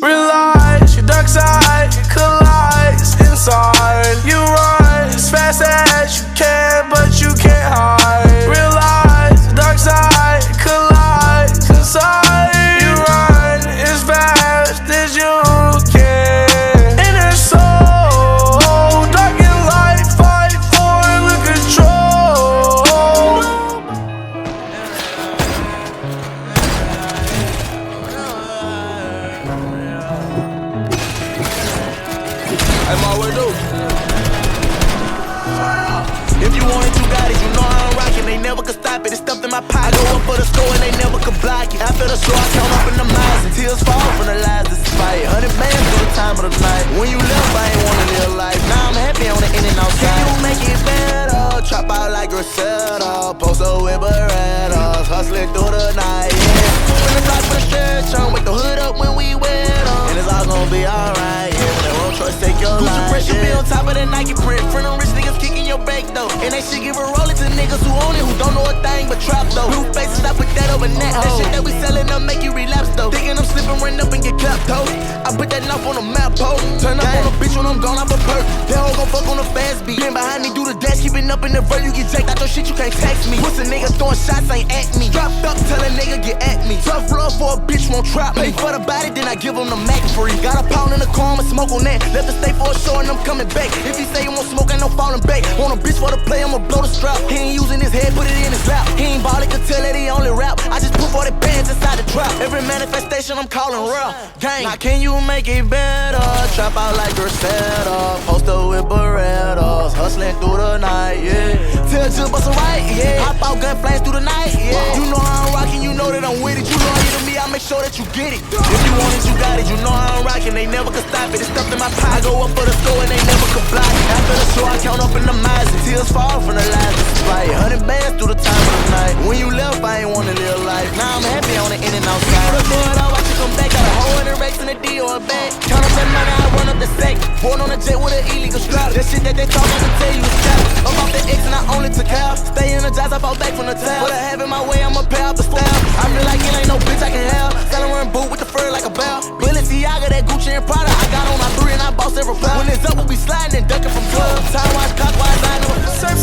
Realize your dark side collides inside. You run as fast as you can, but you can't hide. Realize the dark side collides inside. You run as fast as you can. And it's so dark and light, fight for it with control. Hey, Ma, what it do? If you want it, you got it. You know how I'm rockin'. They never could stop it. It's stuffed in my pocket. I go up for the store and they never could block it. After the show, I count up in the miles and tears fall from the lies. This is fight. 100 bands through the time of the night. When you left, I ain't wanna live life. Now I'm happy on the in and outside. Can you make it better? Trap out like Griselda. Post up with Berettas. Hustling through the night, yeah. When the block for the stretch on, wake the hood up when we wet on. And it's all gonna be alright, yeah. When that road choice take your life, press you be on top of that Nike print. Friend them rich niggas kicking your bank though. And they shit give a rollin' to niggas who own it, who don't know a thing but trap though. Blue faces, I put that over net. That shit that we sellin' up make you relapse though. Thinking I'm slippin', run up and get clapped though. I put that knife on the map, ho. Turn up on a bitch when I'm gone, I'm a perk. They all gon' fuck on the fast beat. Been behind me, do the dash, keepin' up in the vert. You get jacked out your shit, you can't text me. Pussy niggas throwing shots, ain't at me. Dropped up, tell a nigga get at me. Tough love for a bitch, won't trap me. Pay for the body, then I give him the Mac free. Got a pound in the car, I'ma smoke on that. Left the stay for a show and I'm coming back. If he say he won't smoke, ain't no falling back. Want a bitch for the play, I'ma blow the strap. He ain't using his head, put it in his lap. He ain't ballin', could tell that he only rap. I just put 40 bands inside the trap. Every manifestation I'm calling real. Gang. Now can you make it better? Trap out like Griselda. Post up with Berettas. Hustling through the night, yeah. Tell Jill bust a right, yeah. Hop out gun flames through the night, yeah. You know how I'm rockin', you know that I'm with it. You know you to me, I make sure that you get it. If you want it, you got it. You know how I'm rockin', they never could stop it. It's stuffed in my pocket. I go up for the store and they never could block it. After the show, I count up in the miles and tears fall from the lies. This is right. 100 bands through the time of the night. When you left, I ain't wanna live life. Now I'm happy on the in and outside. Put a board out, watch you come back. Got a hole in the Rex and a D or a bag. Count up that money, I run up the sack. Born on a jet with an illegal strap. That shit that they talk, I'ma tell you it's cap. I'm off the X and I only took out. Stay energized, I fall back from the tab. But I have it my way, I'ma pay out the style. I feel like it ain't no bitch I can have. Selling run boot with the fur like a bell. Balenciaga, that Gucci and Prada. I got on my 3 and I boss every pair. When it's up, we'll be sliding and ducking from clubs. Time wise, clockwise, I know. Same